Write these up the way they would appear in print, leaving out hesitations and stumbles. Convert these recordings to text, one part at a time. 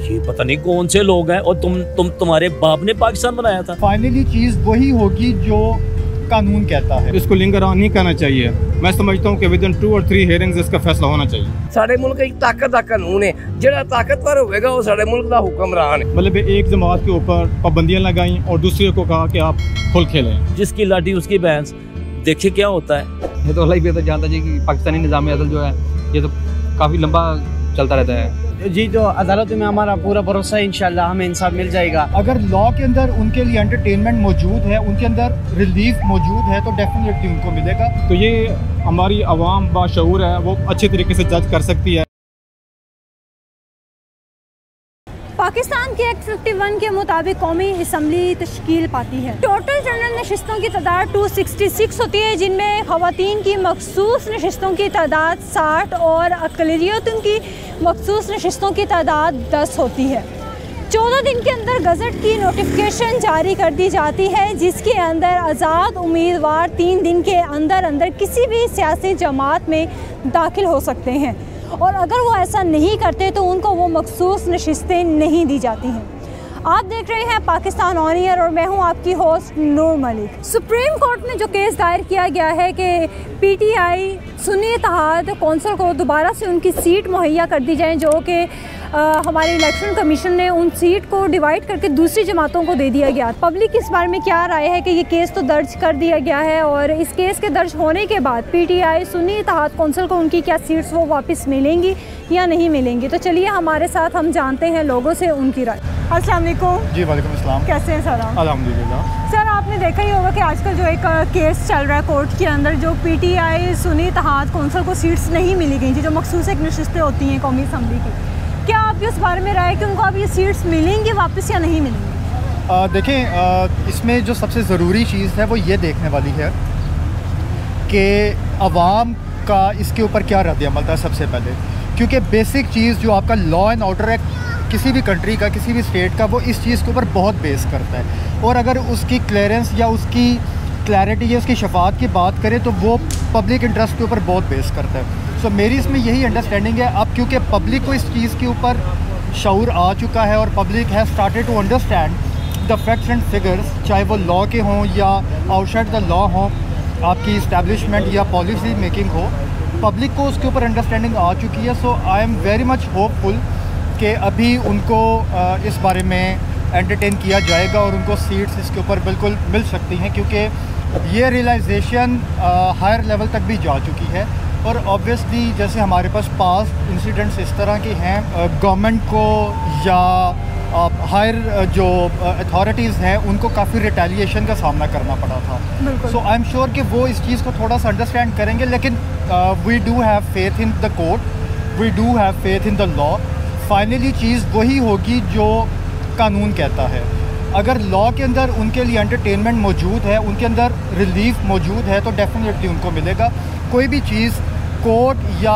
ये पता नहीं कौन से लोग हैं, और तुम्हारे बाप ने पाकिस्तान बनाया था। फाइनली चीज वही होगी जो कानून कहता है। इसको लिंगरान नहीं करना चाहिए। मैं समझता हूँ कि विद इन 2 और 3 हियरिंग्स इसका फैसला होना चाहिए। साडे मुल्क एक ताकत का कानून है, जेड़ा ताकतवर होगा वो साडे मुल्क का हुक्मरान है। मतलब एक जमात के ऊपर पाबंदियां लगाई और दूसरे को कहा कि आप खुल खेलें। जिसकी लाठी उसकी भैंस, देखिए क्या होता है। ये तो अल्लाह ही बेहतर जानता है कि पाकिस्तानी निज़ाम अदल जो है ये तो काफ़ी लंबा चलता रहता है। जी, तो अदालत में हमारा पूरा भरोसा है, इंशाल्लाह हमें इंसाफ मिल जाएगा। अगर लॉ के अंदर उनके लिए एंटरटेनमेंट मौजूद है, उनके अंदर रिलीफ मौजूद है, तो डेफिनेटली उनको मिलेगा। तो ये हमारी आवाम बाशऊर है, वो अच्छे तरीके से जज कर सकती है। पाकिस्तान के एक्ट 51 के मुताबिक कौमी असम्बली तश्कील पाती है। टोटल जनरल नशिस्तों की तादाद 266 होती है, जिनमें ख़वातीन की मखसूस नशिस्तों की तादाद 60 और अक़लियतों की मखसूस नशिस्तों की तादाद 10 होती है। 14 दिन के अंदर गज़ट की नोटिफिकेशन जारी कर दी जाती है, जिसके अंदर आज़ाद उम्मीदवार 3 दिन के अंदर किसी भी सियासी जमात में दाखिल हो सकते हैं, और अगर वो ऐसा नहीं करते तो उनको वो मखसूस नशिस्तें नहीं दी जाती हैं। आप देख रहे हैं पाकिस्तान ऑन एयर और मैं हूं आपकी होस्ट नूर मलिक। सुप्रीम कोर्ट में जो केस दायर किया गया है कि पीटीआई सुन्नी इत्तेहाद कौंसिल को दोबारा से उनकी सीट मुहैया कर दी जाए, जो कि हमारे इलेक्शन कमीशन ने उन सीट को डिवाइड करके दूसरी जमातों को दे दिया गया। पब्लिक इस बारे में क्या राय है कि ये केस तो दर्ज कर दिया गया है, और इस केस के दर्ज होने के बाद पीटीआई सुन्नी इत्तेहाद कौंसिल को उनकी क्या सीट्स वो वापस मिलेंगी या नहीं मिलेंगी। तो चलिए हमारे साथ हम जानते हैं लोगों से उनकी राय। अस्सलाम वालेकुम। जी वालेकुम अस्सलाम। कैसे हैं सर आप? अल्हम्दुलिल्लाह। सर, आपने देखा ही होगा कि आजकल जो एक केस चल रहा है कोर्ट के अंदर, जो पीटीआई सुन्नी इत्तेहाद कौंसिल को सीट्स नहीं मिली गई थी, जो मखसूस एक नशिस्तें होती हैं कौमी असम्बली की, क्या आपकी उस बारे में राय है कि उनको अब ये सीट्स मिलेंगी वापस या नहीं मिलेंगी? देखें, इसमें जो सबसे ज़रूरी चीज़ है वो ये देखने वाली है कि अवाम का इसके ऊपर क्या रद्द-ए-अमल था सबसे पहले, क्योंकि बेसिक चीज़ जो आपका लॉ एंड ऑर्डर है किसी भी कंट्री का, किसी भी स्टेट का, वो इस चीज़ के ऊपर बहुत बेस करता है। और अगर उसकी क्लियरेंस या उसकी क्लैरिटी या उसकी शफात की बात करें तो वो पब्लिक इंटरेस्ट के ऊपर बहुत बेस करता है। सो मेरी इसमें यही अंडरस्टैंडिंग है। अब क्योंकि पब्लिक को इस चीज़ के ऊपर शऊर आ चुका है और public has started to understand the facts and figures, चाहे वो लॉ के हों या आउटसाइड द लॉ हों, आपकी इस्टेब्लिशमेंट या पॉलिसी मेकिंग हो, पब्लिक को उसके ऊपर अंडरस्टैंडिंग आ चुकी है। So I am very much hopeful कि अभी उनको इस बारे में एंटरटेन किया जाएगा और उनको सीट्स इसके ऊपर बिल्कुल मिल सकती हैं, क्योंकि ये रियलाइजेशन हायर लेवल तक भी जा चुकी है। और ऑब्वियसली जैसे हमारे पास पास्ट इंसिडेंट्स इस तरह के हैं, गवर्नमेंट को या हायर जो अथॉरिटीज़ हैं उनको काफ़ी रिटेलिएशन का सामना करना पड़ा था। सो आई एम श्योर कि वो इस चीज़ को थोड़ा सा अंडरस्टैंड करेंगे, लेकिन we do have faith in the court, we do have faith in the law. Finally चीज़ वही होगी जो कानून कहता है। अगर लॉ के अंदर उनके लिए एंटरटेनमेंट मौजूद है, उनके अंदर रिलीफ मौजूद है, तो डेफिनेटली उनको मिलेगा। कोई भी चीज़ कोर्ट या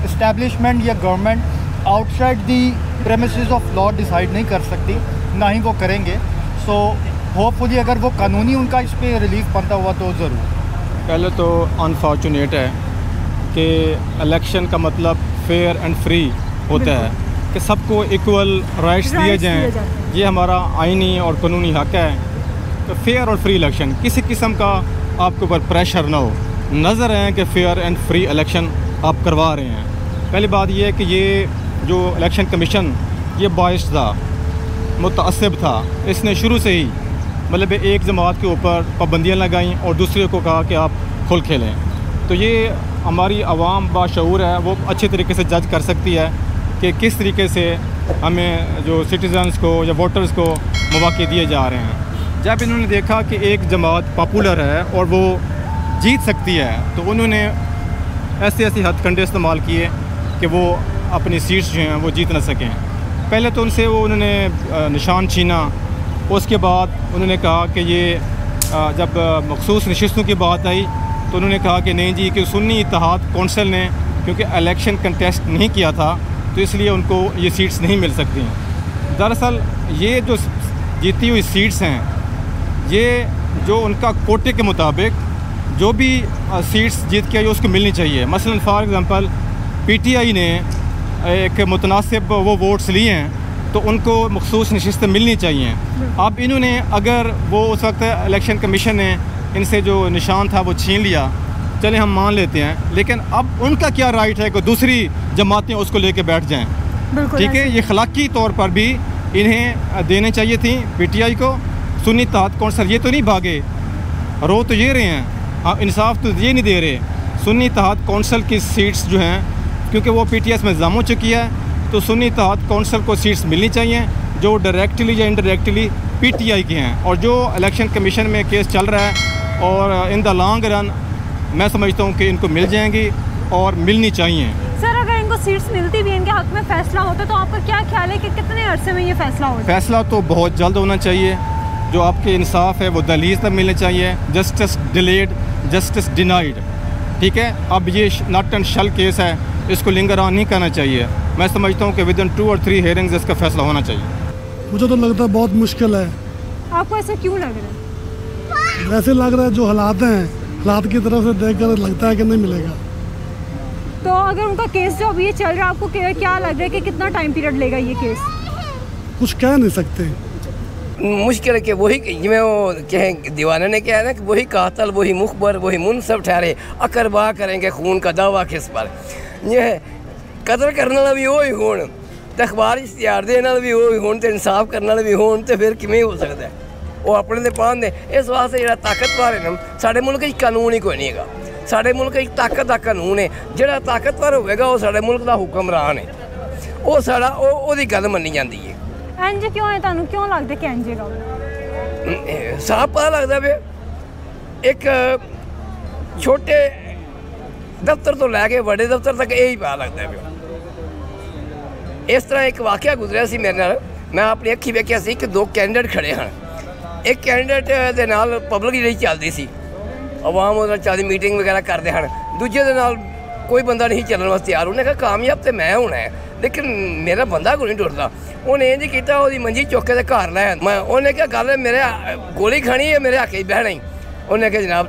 इस्टेब्लिशमेंट या government outside the premises of law decide नहीं कर सकती, ना ही वो करेंगे। सो होपफुली अगर वो कानूनी उनका इस पर रिलीफ बनता हुआ तो ज़रूर। पहले तो अनफॉर्चुनेट है कि इलेक्शन का मतलब फेयर एंड फ्री होता है कि सबको इक्वल राइट्स दिए जाएँ। ये हमारा आइनी और कानूनी हक़ है। तो फेयर और फ्री इलेक्शन, किसी किस्म का आपके ऊपर प्रेशर ना हो, नज़र है कि फ़ेयर एंड फ्री इलेक्शन आप करवा रहे हैं। पहली बात यह है कि ये जो इलेक्शन कमीशन ये बाइस था, मुतअस्सिब था, इसने शुरू से ही मतलब एक जमात के ऊपर पाबंदियाँ लगाईं और दूसरे को कहा कि आप खुल खेलें। तो ये हमारी आवाम बाशऊर है, वो अच्छे तरीके से जज कर सकती है कि किस तरीके से हमें जो सिटीज़न्स को या वोटर्स को मौक़े दिए जा रहे हैं। जब इन्होंने देखा कि एक जमात पॉपुलर है और वो जीत सकती है, तो उन्होंने ऐसे हथकंडे इस्तेमाल किए कि वो अपनी सीट्स जो हैं वो जीत ना सकें। पहले तो उनसे वो उन्होंने निशान छीना, उसके बाद उन्होंने कहा कि ये जब मखसूस नशिस्तों की बात आई तो उन्होंने कहा कि नहीं जी, कि सुन्नी इत्तेहाद कौंसिल ने क्योंकि इलेक्शन कंटेस्ट नहीं किया था तो इसलिए उनको ये सीट्स नहीं मिल सकती हैं। दरअसल ये जो जीती हुई सीट्स हैं, ये जो उनका कोटे के मुताबिक जो भी सीट्स जीत के आई उसको मिलनी चाहिए। मसलन फॉर एग्ज़ाम्पल पीटीआई ने एक मुतनासिब वो वोट्स लिए हैं तो उनको मखसूस नशिस्तें मिलनी चाहिए। अब इन्होंने अगर वो उस वक्त इलेक्शन कमीशन ने इनसे जो निशान था वो छीन लिया, चले हम मान लेते हैं, लेकिन अब उनका क्या राइट है कि दूसरी जमातें उसको लेके बैठ जाएं? ठीक है, ये अखलाकी तौर पर भी इन्हें देने चाहिए थी PTI को। सुन्नी इत्तेहाद कौंसल ये तो नहीं भागे, रो तो ये रहे हैं, इंसाफ तो ये नहीं दे रहे। सुन्नी इत्तेहाद कौंसल की सीट्स जो हैं, क्योंकि वो PTS में जम हो चुकी है, तो सुन्नी इत्तेहाद कौंसल को सीट्स मिलनी चाहिए जो डायरेक्टली या इनडायरेक्टली PTI के हैं। और जो इलेक्शन कमीशन में केस चल रहा है, और इन द लॉन्ग रन मैं समझता हूँ कि इनको मिल जाएंगी और मिलनी चाहिए। सर, अगर इनको सीट्स मिलती भी, इनके हक में फैसला होता, तो आपका क्या ख्याल है कि कितने अरसे में ये फैसला होगा? फैसला तो बहुत जल्द होना चाहिए। जो आपके इंसाफ है वो दहलीज तक मिलने चाहिए। Justice delayed, justice denied. ठीक है, अब ये नॉट एंड शल केस है, इसको लिंगर ऑन नहीं करना चाहिए। मैं समझता हूँ कि विद इन 2 और 3 हेयरिंग्स इसका फैसला होना चाहिए। मुझे तो लगता है बहुत मुश्किल है। आपको ऐसा क्यों लग रहा है? वैसे लग रहा है जो हालात हैं, हालात की तरफ से देखकर लगता है कि नहीं मिलेगा। तो अगर उनका केस जो अभी ये चल रहा है, आपको क्या लग रहा है कि कितना टाइम पीरियड लेगा ये केस? कुछ कह नहीं सकते। मुश्किल है कि वही जिमें वो कहें दीवाने ने क्या है ना कि वही कातल, वही मुखबर, वही मुनसब ठहरे, अकरबा करेंगे खून का दावा किस पर। ये कतल करने वाला भी वही होन, तो अखबार इश्तिहार देने वाला भी वही होन, तो इंसाफ करने वाला भी होन, तो फिर किमें हो सकता है? वो अपने दे पान दे। इस वास्ते जो ताकतवर है ना, साढ़े मुल्क कानून ही कोई नहीं है। साढ़े मुल्क ताकत का कानून है, जो ताकतवर होगा वो साढ़े मुल्क का हुक्मरान है, वो साड़ा वो गल मनी जाती है। इंज क्यों है? तुहानू क्यों लगता है कि इंज है? साफ पता लगता पे एक छोटे दफ्तर तो लैके बड़े दफ्तर तक यही पता लगता पे। इस तरह एक वाकया गुजरिया सी मेरे नाल। मैं अपनी अखी वेखिया सी कि 2 कैंडिडेट खड़े हैं। एक कैंडिडेट दे नाल पब्लिक जी चलती सी, आवाम उहदे नाल चलदी मीटिंग वगैरह करते हैं। दूजे दे नाल कोई बंदा नहीं चलने वास्ते तैयार। उन्हें कहा कामयाब तो मैं होना है, लेकिन मेरा बंदा को नहीं टुरदा। उन्हें इंज किया, वो मंजी चुक के घर लै। मैं उन्हें क्या गल है, मेरे गोली खानी है, मेरे हक बहना ही। उन्हें कहा जनाब,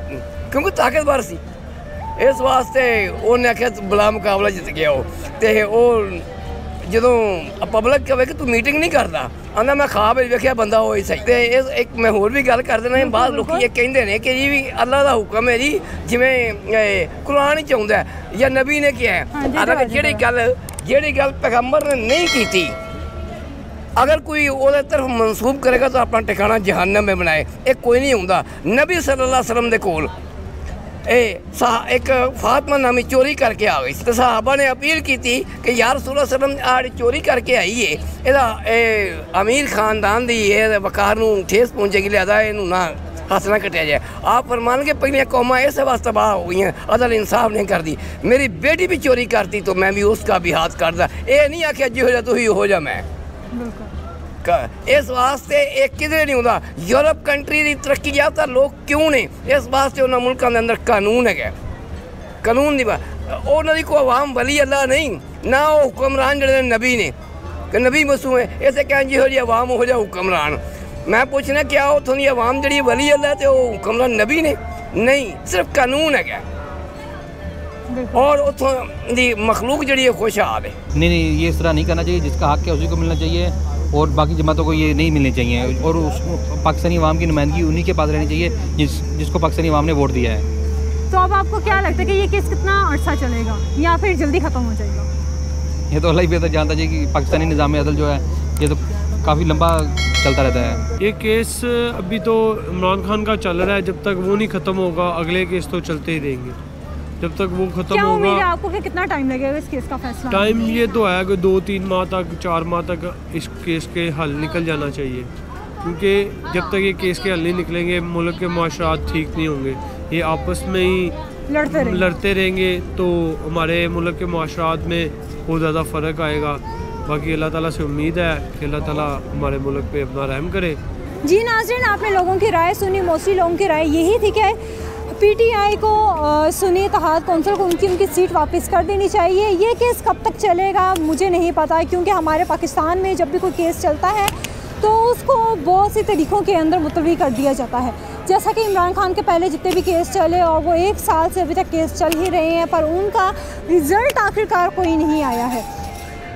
क्योंकि ताकतवर सी, इस वास्ते उन्हें आख्या बला मुकाबला जित गया। वो जो पब्लिक कहे कि तू मीटिंग नहीं करता, आंदा मैं ख्वाब वेख्या बंदा हो ही सही। तो एक मैं होर भी गल कर देना, बाद लोग ये कहते हैं कि जी भी अल्लाह का हुक्म है जी, जिमें कुरान ही चाहता है या नबी ने किया है। हालांकि जी गल पैगंबर ने नहीं की, अगर कोई वो तरफ मनसूब करेगा तो अपना ठिकाना जहन्नम में बनाए। एक कोई नहीं होंदा। नबी सल्लल्लाहु अलैहि वसल्लम दे कोल एक फातिमा नामी चोरी करके आ गई, तो साहबा ने अपील की थी कि यार रसूल सल्लम आड़ी चोरी करके आई है, ਇਹਦਾ अमीर खानदान दी वकार नूं ठेस पहुंचेगी, लिहाजा इनू ना हथ ना कटिया जाए। आप फरमान के पहले कौमां इस वास्ते तबाह हो गई हैं, अदल इंसाफ नहीं करती। मेरी बेटी भी चोरी करती तो मैं भी उसका भी हाथ करता। ये नहीं आख्या जो जा तू ही हो जा मैं। इस वास्ते एक किधरे नहीं होता। यूरोप कंट्री की तरक्की याफ्ता लोग क्यों ने? इस वास्ते उन्होंने मुल्कों के अंदर कानून है। कानून की उन्होंने को अवाम वली अल्लाह नहीं ना, वो हुक्मरान जड़े नबी ने कि नबी मसू है। इसे कहें जी हो जी अवाम हो जा हुक्मरान। मैं पूछना क्या उतों की अवाम जी वली अल्लाह तो हुक्मरान नबी ने नहीं, सिर्फ कानून है और उतों की मखलूक जी खुशहाल है। नहीं, ये इस तरह नहीं करना चाहिए। जिसका हक है उसी को मिलना चाहिए और बाकी जमातों को ये नहीं मिलनी चाहिए। और पाकिस्तानी अवाम की नुमाइंदगी उन्हीं के पास रहनी चाहिए जिसको पाकिस्तानी अवाम ने वोट दिया है। तो अब आपको क्या लगता है कि ये केस कितना अर्सा चलेगा या फिर जल्दी ख़त्म हो जाएगा? ये तो अल्लाह ही बेहतर जानता है कि पाकिस्तानी निज़ाम अदल जो है ये तो काफ़ी लंबा चलता रहता है। ये केस अभी तो इमरान खान का चल रहा है, जब तक वो नहीं ख़त्म होगा अगले केस तो चलते ही रहेंगे जब तक वो ख़त्म होगा। उम्मीद है आपको कि कितना टाइम लगेगा इस केस का फैसला? टाइम ये तो है कि 2-3 माह तक 4 माह तक इस केस के हल निकल जाना चाहिए, क्योंकि जब तक ये केस के हल नहीं निकलेंगे मुल्क के माशरात ठीक नहीं होंगे। ये आपस में ही लड़ते रहेंगे तो हमारे मुल्क के माशरात में बहुत ज़्यादा फ़र्क आएगा। बाकी अल्लाह ताला से उम्मीद है कि अल्लाह ताला हमारे मुल्क पे अपना रहम करे। जी नाज़रीन, आपने लोगों की राय सुनी। मोस्टली लोगों की राय यही थी कि PTI को सुन्नी इत्तेहाद कौंसिल को उनकी सीट वापस कर देनी चाहिए। ये केस कब तक चलेगा मुझे नहीं पता, क्योंकि हमारे पाकिस्तान में जब भी कोई केस चलता है तो उसको बहुत सी तरीक़ों के अंदर मुलतवी कर दिया जाता है। जैसा कि इमरान खान के पहले जितने भी केस चले और वो 1 साल से अभी तक केस चल ही रहे हैं, पर उनका रिज़ल्ट आखिरकार कोई नहीं आया है।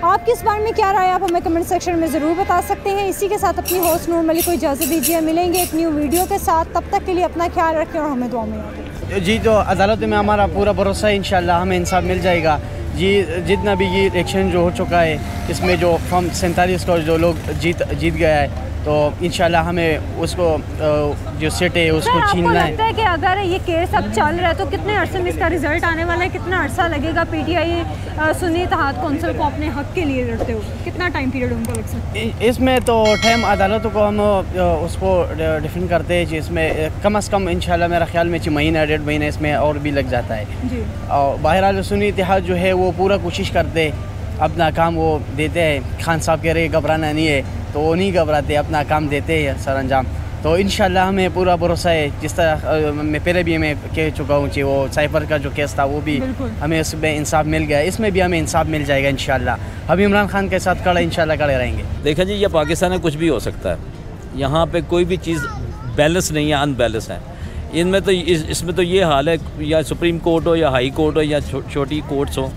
आपकी इस बारे में क्या राय, आप हमें कमेंट सेक्शन में ज़रूर बता सकते हैं। इसी के साथ अपनी होस्ट नूर मलिक को इजाज़त दीजिए, मिलेंगे एक न्यू वीडियो के साथ। तब तक के लिए अपना ख्याल रखें और हमें दुआ में याद रखें। जी, तो अदालत में हमारा पूरा भरोसा है, इंशाल्लाह हमें इंसाफ मिल जाएगा। जी, जितना भी ये इलेक्शन जो हो चुका है, इसमें जो फॉर्म 47 को जो लोग जीत गया है, तो इंशाल्लाह हमें उसको जो सीट है उसको छीनना है। लगता है कि अगर ये केस अब चल रहा है तो कितने अरसे में इसका रिजल्ट आने वाला है? कितना अरसा लगेगा पीटीआई सुन्नी इत्तेहाद कौंसिल को अपने हक के लिए लड़ते हो? कितना टाइम पीरियड उनका लग सकता है? इसमें तो टाइम अदालतों को हम उसको डिफेंड करते हैं, जिसमें कम से कम इंशाल्लाह मेरा ख्याल में 6 महीना 1.5 महीना इसमें और भी लग जाता है जी। और बहरहाल सुन्नी इत्तेहाद जो है वो पूरा कोशिश करते, अपना काम वो देते हैं। खान साहब कह रहे घबराना नहीं है, तो वो नहीं घबराते, अपना काम देते हैं सर अंजाम। तो इंशाल्लाह हमें पूरा भरोसा है। जिस तरह मैं पहले भी मैं कह चुका हूँ कि वो साइफर का जो केस था वो भी हमें उसमें इंसाफ मिल गया, इसमें भी हमें इंसाफ मिल जाएगा इंशाल्लाह। हम इमरान खान के साथ खड़े इंशाल्लाह खड़े रहेंगे। देखा जी, ये पाकिस्तान में कुछ भी हो सकता है, यहाँ पे कोई भी चीज़ बैलेंस नहीं है, अनबैलेंस है। इनमें तो इसमें तो ये हाल है, या सुप्रीम कोर्ट हो या हाई कोर्ट हो या छोटी कोर्ट्स हो,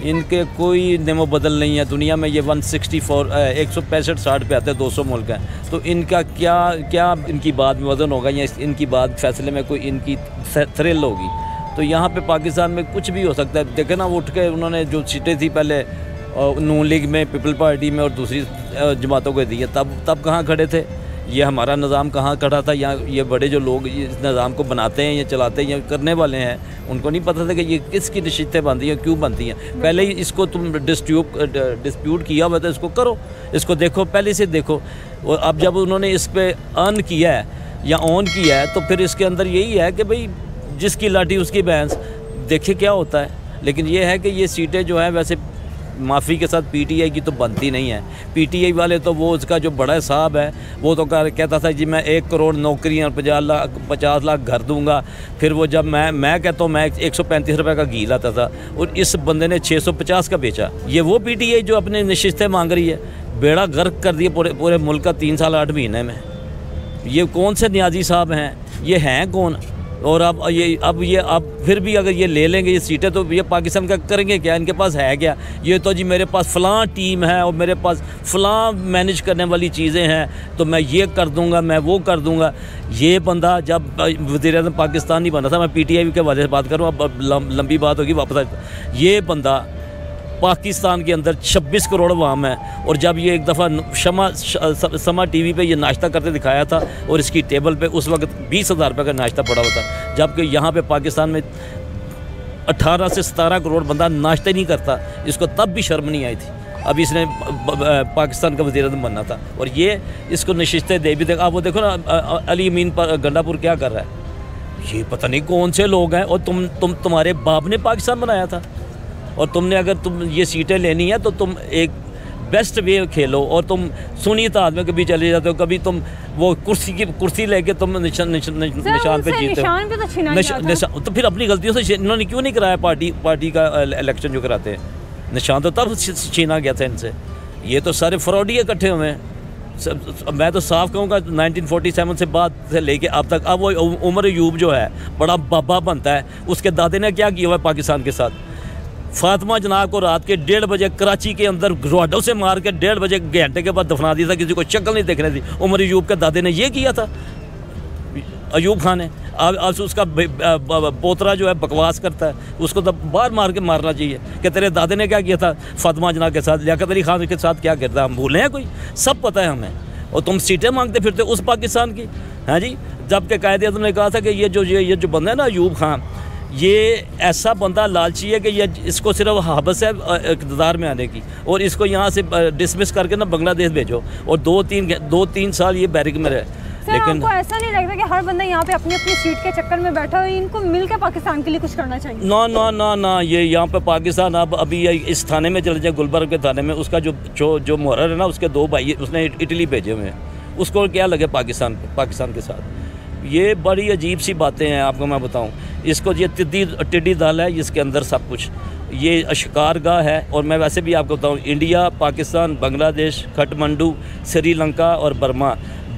इनके कोई नेमो बदल नहीं है। दुनिया में ये 164 165-60 पे आते हैं, 200 मुल्क हैं, तो इनका क्या इनकी बात में वज़न होगा या इनकी बात फैसले में कोई इनकी थ्रिल होगी? तो यहाँ पे पाकिस्तान में कुछ भी हो सकता है। देखे ना, वो उठ के उन्होंने जो सीटें थी पहले नून लीग में, पीपल पार्टी में और दूसरी जमातों को दी है, तब कहाँ खड़े थे? ये हमारा निज़ाम कहाँ खड़ा था? या ये बड़े जो लोग इस निज़ाम को बनाते हैं या चलाते हैं या करने वाले हैं, उनको नहीं पता था कि ये किसकी नशिस्तें बनती हैं, क्यों बनती हैं? पहले ही इसको तुम डिस्प्यूट किया हुआ तो इसको करो, इसको देखो, पहले से देखो। और अब जब उन्होंने इस पर अर्न किया है या ऑन किया है, तो फिर इसके अंदर यही है कि भाई जिसकी लाठी उसकी भैंस, देखे क्या होता है। लेकिन ये है कि ये सीटें जो हैं वैसे माफ़ी के साथ पीटीआई की तो बनती नहीं है। पीटीआई वाले तो वो उसका जो बड़ा साहब है वो तो कहता था जी मैं 1 करोड़ नौकरियाँ 50 लाख घर दूंगा। फिर वो जब मैं कहता हूँ मैं 135 रुपये का घी लाता था और इस बंदे ने 650 का बेचा। ये वो पीटीआई जो अपने नशिस्तें मांग रही है, बेड़ा गर्क कर दिया पूरे मुल्क का 3 साल 8 महीने में। ये कौन से न्याजी साहब हैं? ये हैं कौन? और अब फिर भी अगर ये ले लेंगे ये सीटें, तो ये पाकिस्तान का करेंगे क्या? इनके पास है क्या? ये तो जी मेरे पास फ़लाँ टीम है और मेरे पास फ़लाँ मैनेज करने वाली चीज़ें हैं, तो मैं ये कर दूंगा, मैं वो कर दूंगा। ये बंदा जब वज़ीर-ए-आज़म पाकिस्तान नहीं बना था, मैं पीटीआई के हवाले से बात करूँ, अब लंबी बात होगी वापस। ये बंदा पाकिस्तान के अंदर 26 करोड़ अवाम है, और जब ये एक दफ़ा समा टीवी पे ये नाश्ता करते दिखाया था और इसकी टेबल पे उस वक्त 20,000 रुपये का नाश्ता पड़ा हुआ था, जबकि यहाँ पे पाकिस्तान में 18 से 17 करोड़ बंदा नाश्ता ही नहीं करता। इसको तब भी शर्म नहीं आई थी। अब इसने पाकिस्तान का वज़ीर-ए-आज़म बनना था और ये इसको नशिस्तें दे भी दे। आप वो देखो ना, अली अमीन गंडापुर क्या कर रहा है? ये पता नहीं कौन से लोग हैं। और तुम्हारे बाप ने पाकिस्तान बनाया था, और तुमने अगर तुम ये सीटें लेनी है तो तुम एक बेस्ट वे खेलो, और तुम सुन्नी इत्तेहाद में कभी चले जाते हो, कभी तुम वो कुर्सी लेके तुम निशान पे जीते हो। तो फिर अपनी गलतियों से इन्होंने क्यों नहीं कराया पार्टी का इलेक्शन जो कराते हैं? निशान तो तब छीना गया था इनसे। ये तो सारे फ्रॉडी इकट्ठे हुए हैं। मैं तो साफ कहूँगा 1947 से बाद से लेके अब तक, अब वो उमर अयूब जो है बड़ा बाबा बनता है, उसके दादे ने क्या किया हुआ है पाकिस्तान के साथ? फातिमा जना को रात के 1:30 बजे कराची के अंदर रोडों से मार के 1:30 बजे घंटे के बाद दफना दिया था, किसी को शक्ल नहीं देखने दी। उमर अयूब के दादे ने ये किया था, अयूब खान ने। अब उसका पोतरा जो है बकवास करता है, उसको तो बाहर मार के मारना चाहिए कि तेरे दादे ने क्या किया था फातिमा जना के साथ, लियाकत अली खान के साथ क्या करता है। हम भूले हैं? कोई सब पता है हमें। और तुम सीटें मांगते फिरते उस पाकिस्तान की, हैं जी? जबकि कायदे-ए-आज़म ने कहा था कि ये जो बंदा है ना अयूब खान, ये ऐसा बंदा लालची है कि ये इसको सिर्फ हबस है इक़्तिदार में आने की, और इसको यहाँ से डिसमिस करके ना बांग्लादेश भेजो, और 2-3 साल ये बैरिक में रहे। लेकिन आपको ऐसा नहीं लगता कि हर बंदा यहाँ पे अपनी सीट के चक्कर में बैठा हो? इनको मिलकर पाकिस्तान के लिए कुछ करना चाहिए। ना ये यहाँ पे पाकिस्तान अब अभी इस थाने में चले जाए, गुलबर्ग के थाने में, उसका जो मुहर्रर है ना, उसके 2 भाई उसने इटली भेजे हुए हैं। उसको क्या लगे पाकिस्तान के साथ? ये बड़ी अजीब सी बातें हैं। आपको मैं बताऊं, इसको ये टिड्डी दाल है, इसके अंदर सब कुछ ये शिकारगाह है। और मैं वैसे भी आपको बताऊं, इंडिया, पाकिस्तान, बांग्लादेश, काठमांडू, श्रीलंका और बर्मा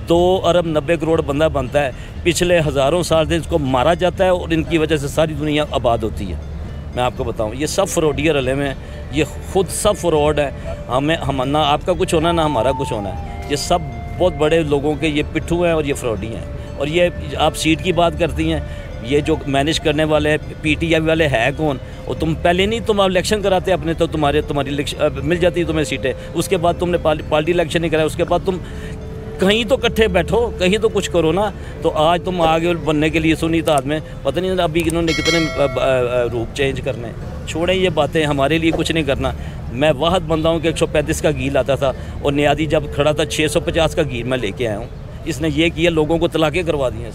2 अरब 90 करोड़ बंदा बनता है। पिछले हज़ारों साल से इसको मारा जाता है और इनकी वजह से सारी दुनिया आबाद होती है। मैं आपको बताऊं, ये सब फ्रॉडियर रले में, ये खुद सब फ्रॉड है। हम ना आपका कुछ होना ना हमारा कुछ होना है। ये सब बहुत बड़े लोगों के ये पिट्ठू हैं और ये फ्रॉडी हैं। और ये आप सीट की बात करती हैं, ये जो मैनेज करने वाले पीटीआई वाले है कौन? और तुम पहले नहीं, तुम इलेक्शन कराते अपने, तो तुम्हारी मिल जाती तुम्हें सीटें। उसके बाद तुमने पार्टी इलेक्शन नहीं कराया, उसके बाद तुम कहीं तो इकट्ठे बैठो, कहीं तो कुछ करो ना। तो आज तुम आगे बनने के लिए सुनीता हाथ में, पता नहीं अभी इन्होंने कितने रूप चेंज करने। छोड़ें ये बातें, हमारे लिए कुछ नहीं करना। मैं वाहद बंदा हूँ कि 135 का घी लाता था और नियादी जब खड़ा था 650 का घी मैं लेके आया हूँ। इसने ये किया, लोगों को तलाक़ें करवा दी हैं।